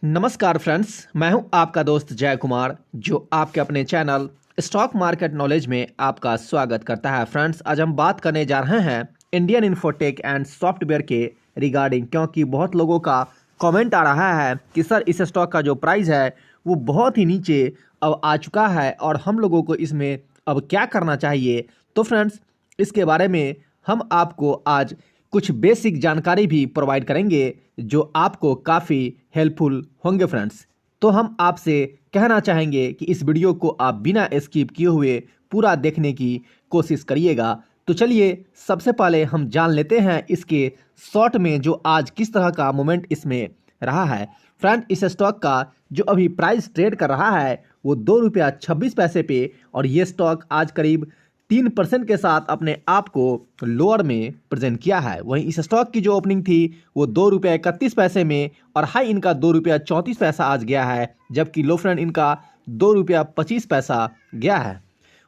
नमस्कार फ्रेंड्स, मैं हूं आपका दोस्त जय कुमार जो आपके अपने चैनल स्टॉक मार्केट नॉलेज में आपका स्वागत करता है। फ्रेंड्स, आज हम बात करने जा रहे हैं इंडियन इन्फोटेक एंड सॉफ्टवेयर के रिगार्डिंग, क्योंकि बहुत लोगों का कमेंट आ रहा है कि सर इस स्टॉक का जो प्राइस है वो बहुत ही नीचे अब आ चुका है और हम लोगों को इसमें अब क्या करना चाहिए। तो फ्रेंड्स, इसके बारे में हम आपको आज कुछ बेसिक जानकारी भी प्रोवाइड करेंगे जो आपको काफ़ी हेल्पफुल होंगे। फ्रेंड्स, तो हम आपसे कहना चाहेंगे कि इस वीडियो को आप बिना स्किप किए हुए पूरा देखने की कोशिश करिएगा। तो चलिए सबसे पहले हम जान लेते हैं इसके शॉर्ट में जो आज किस तरह का मोमेंट इसमें रहा है। फ्रेंड, इस स्टॉक का जो अभी प्राइस ट्रेड कर रहा है वो ₹2.26 पे, और ये स्टॉक आज करीब 3% के साथ अपने आप को लोअर में प्रेजेंट किया है। वहीं इस स्टॉक की जो ओपनिंग थी वो ₹2.31 में और हाई इनका ₹2.34 आज गया है, जबकि लो फ्रेंड इनका ₹2.25 गया है।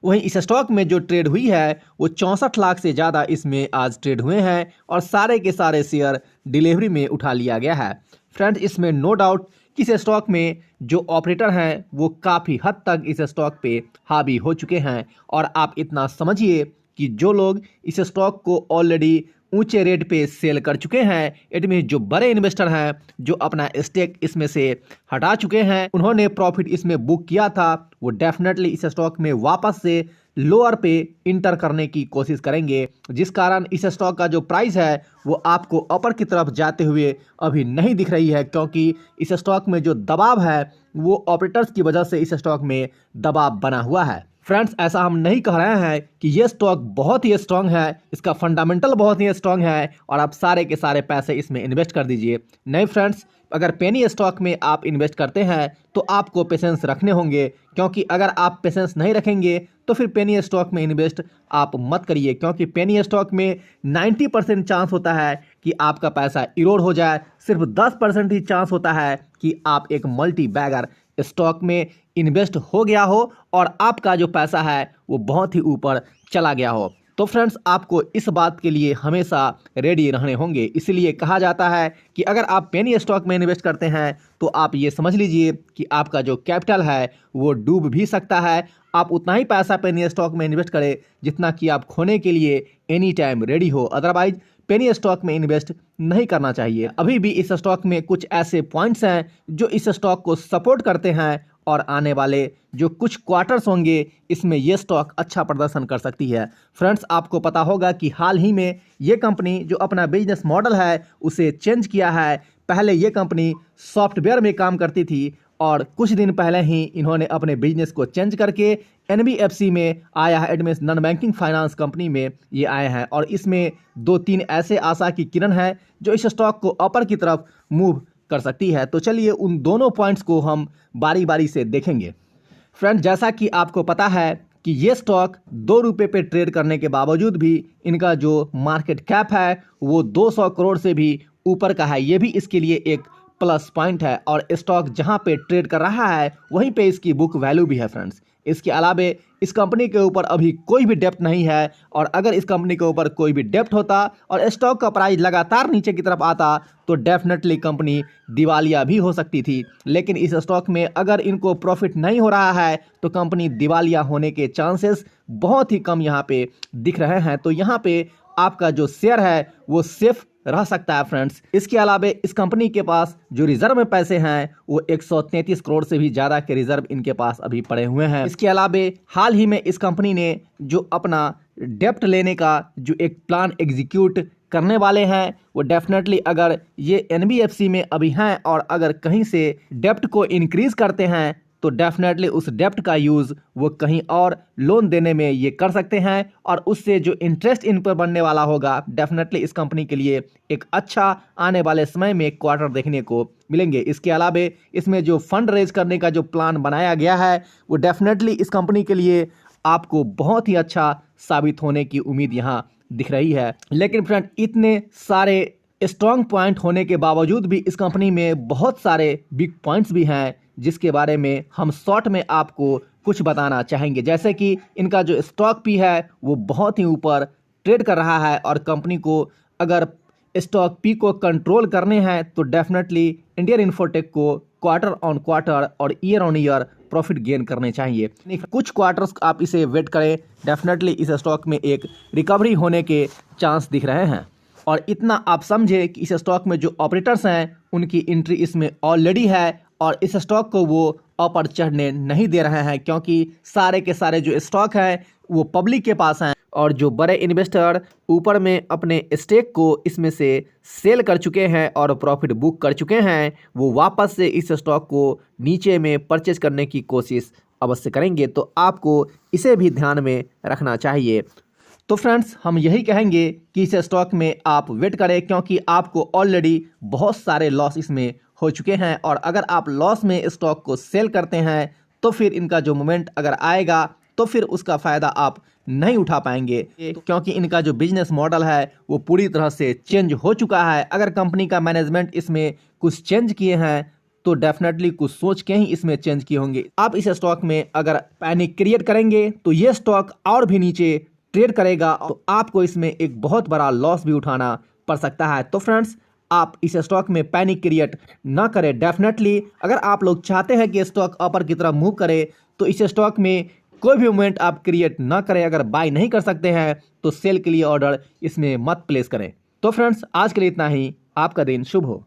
वहीं इस स्टॉक में जो ट्रेड हुई है वो 64 लाख से ज़्यादा इसमें आज ट्रेड हुए हैं और सारे के सारे शेयर डिलीवरी में उठा लिया गया है। फ्रेंड्स, इसमें नो डाउट कि इस स्टॉक में जो ऑपरेटर हैं वो काफ़ी हद तक इस स्टॉक पे हावी हो चुके हैं, और आप इतना समझिए कि जो लोग इस स्टॉक को ऑलरेडी ऊंचे रेट पे सेल कर चुके हैं, इट मीन जो बड़े इन्वेस्टर हैं जो अपना स्टेक इसमें से हटा चुके हैं, उन्होंने प्रॉफिट इसमें बुक किया था, वो डेफिनेटली इस स्टॉक में वापस से लोअर पे इंटर करने की कोशिश करेंगे, जिस कारण इस स्टॉक का जो प्राइस है वो आपको अपर की तरफ जाते हुए अभी नहीं दिख रही है, क्योंकि इस स्टॉक में जो दबाव है वो ऑपरेटर्स की वजह से इस स्टॉक में दबाव बना हुआ है। फ्रेंड्स, ऐसा हम नहीं कह रहे हैं कि ये स्टॉक बहुत ही स्ट्रांग है, इसका फंडामेंटल बहुत ही स्ट्रांग है और आप सारे के सारे पैसे इसमें इन्वेस्ट कर दीजिए। नहीं फ्रेंड्स, अगर पेनी स्टॉक में आप इन्वेस्ट करते हैं तो आपको पेशेंस रखने होंगे, क्योंकि अगर आप पेशेंस नहीं रखेंगे तो फिर पेनी स्टॉक में इन्वेस्ट आप मत करिए, क्योंकि पेनी स्टॉक में 90% चांस होता है कि आपका पैसा इरोड हो जाए, सिर्फ 10% ही चांस होता है कि आप एक मल्टी बैगर स्टॉक में इन्वेस्ट हो गया हो और आपका जो पैसा है वो बहुत ही ऊपर चला गया हो। तो फ्रेंड्स, आपको इस बात के लिए हमेशा रेडी रहने होंगे। इसलिए कहा जाता है कि अगर आप पेनी स्टॉक में इन्वेस्ट करते हैं तो आप ये समझ लीजिए कि आपका जो कैपिटल है वो डूब भी सकता है। आप उतना ही पैसा पेनी स्टॉक में इन्वेस्ट करें जितना कि आप खोने के लिए एनी टाइम रेडी हो, अदरवाइज पेनी स्टॉक में इन्वेस्ट नहीं करना चाहिए। अभी भी इस स्टॉक में कुछ ऐसे पॉइंट्स हैं जो इस स्टॉक को सपोर्ट करते हैं और आने वाले जो कुछ क्वार्टर्स होंगे इसमें ये स्टॉक अच्छा प्रदर्शन कर सकती है। फ्रेंड्स, आपको पता होगा कि हाल ही में ये कंपनी जो अपना बिजनेस मॉडल है उसे चेंज किया है। पहले ये कंपनी सॉफ्टवेयर में काम करती थी और कुछ दिन पहले ही इन्होंने अपने बिजनेस को चेंज करके NBFC में आया है, एडमिस नॉन बैंकिंग फाइनेंस कंपनी में ये आए हैं, और इसमें 2-3 ऐसे आशा की किरण है जो इस स्टॉक को अपर की तरफ मूव कर सकती है। तो चलिए उन दोनों पॉइंट्स को हम बारी बारी से देखेंगे। फ्रेंड, जैसा कि आपको पता है कि ये स्टॉक ₹2 पे ट्रेड करने के बावजूद भी इनका जो मार्केट कैप है वो 200 करोड़ से भी ऊपर का है, ये भी इसके लिए एक प्लस पॉइंट है, और स्टॉक जहां पे ट्रेड कर रहा है वहीं पे इसकी बुक वैल्यू भी है। फ्रेंड्स, इसके अलावे इस कंपनी के ऊपर अभी कोई भी डेप्ट नहीं है, और अगर इस कंपनी के ऊपर कोई भी डेप्ट होता और स्टॉक का प्राइस लगातार नीचे की तरफ आता तो डेफिनेटली कंपनी दिवालिया भी हो सकती थी। लेकिन इस स्टॉक में अगर इनको प्रॉफिट नहीं हो रहा है तो कंपनी दिवालिया होने के चांसेस बहुत ही कम यहाँ पे दिख रहे हैं। तो यहाँ पे आपका जो शेयर है वो सेफ रह सकता है। फ्रेंड्स, इसके अलावा इस कंपनी के पास जो रिजर्व में पैसे हैं वो 133 करोड़ से भी ज़्यादा के रिजर्व इनके पास अभी पड़े हुए हैं। इसके अलावा हाल ही में इस कंपनी ने जो अपना डेप्ट लेने का जो एक प्लान एग्जीक्यूट करने वाले हैं वो डेफिनेटली अगर ये NBFC में अभी हैं और अगर कहीं से डेप्ट को इंक्रीज करते हैं तो डेफिनेटली उस डेप्ट का यूज़ वो कहीं और लोन देने में ये कर सकते हैं, और उससे जो इंटरेस्ट इन पर बनने वाला होगा डेफिनेटली इस कंपनी के लिए एक अच्छा आने वाले समय में क्वार्टर देखने को मिलेंगे। इसके अलावा इसमें जो फंड रेज करने का जो प्लान बनाया गया है वो डेफिनेटली इस कंपनी के लिए आपको बहुत ही अच्छा साबित होने की उम्मीद यहाँ दिख रही है। लेकिन फ्रेंड, इतने सारे स्ट्रॉन्ग पॉइंट होने के बावजूद भी इस कंपनी में बहुत सारे बिग पॉइंट्स भी हैं जिसके बारे में हम शॉर्ट में आपको कुछ बताना चाहेंगे। जैसे कि इनका जो स्टॉक भी है वो बहुत ही ऊपर ट्रेड कर रहा है, और कंपनी को अगर स्टॉक पी को कंट्रोल करने हैं तो डेफिनेटली इंडियन इन्फोटेक को क्वार्टर ऑन क्वार्टर और year on year profit gain करने चाहिए। कुछ क्वार्टर्स आप इसे वेट करें, डेफिनेटली इस स्टॉक में एक रिकवरी होने के चांस दिख रहे हैं। और इतना आप समझे कि इस स्टॉक में जो ऑपरेटर्स हैं उनकी एंट्री इसमें ऑलरेडी है और इस स्टॉक को वो ऊपर चढ़ने नहीं दे रहे हैं, क्योंकि सारे के सारे जो स्टॉक हैं वो पब्लिक के पास हैं और जो बड़े इन्वेस्टर ऊपर में अपने स्टेक को इसमें से सेल कर चुके हैं और प्रॉफिट बुक कर चुके हैं, वो वापस से इस स्टॉक को नीचे में परचेज करने की कोशिश अवश्य करेंगे। तो आपको इसे भी ध्यान में रखना चाहिए। तो फ्रेंड्स, हम यही कहेंगे कि इस स्टॉक में आप वेट करें, क्योंकि आपको ऑलरेडी बहुत सारे लॉस इसमें हो चुके हैं और अगर आप लॉस में स्टॉक को सेल करते हैं तो फिर इनका जो मोमेंट अगर आएगा तो फिर उसका फ़ायदा आप नहीं उठा पाएंगे, क्योंकि इनका जो बिजनेस मॉडल है वो पूरी तरह से चेंज हो चुका है। अगर कंपनी का मैनेजमेंट इसमें कुछ चेंज किए हैं तो डेफिनेटली कुछ सोच के ही इसमें चेंज किए होंगे। आप इस स्टॉक में अगर पैनिक क्रिएट करेंगे तो ये स्टॉक और भी नीचे ट्रेड करेगा तो आपको इसमें एक बहुत बड़ा लॉस भी उठाना पड़ सकता है। तो फ्रेंड्स, आप इस स्टॉक में पैनिक क्रिएट ना करें। डेफिनेटली अगर आप लोग चाहते हैं कि स्टॉक अपर की तरफ मूव करे तो इस स्टॉक में कोई भी मूवमेंट आप क्रिएट ना करें। अगर बाय नहीं कर सकते हैं तो सेल के लिए ऑर्डर इसमें मत प्लेस करें। तो फ्रेंड्स, आज के लिए इतना ही। आपका दिन शुभ हो।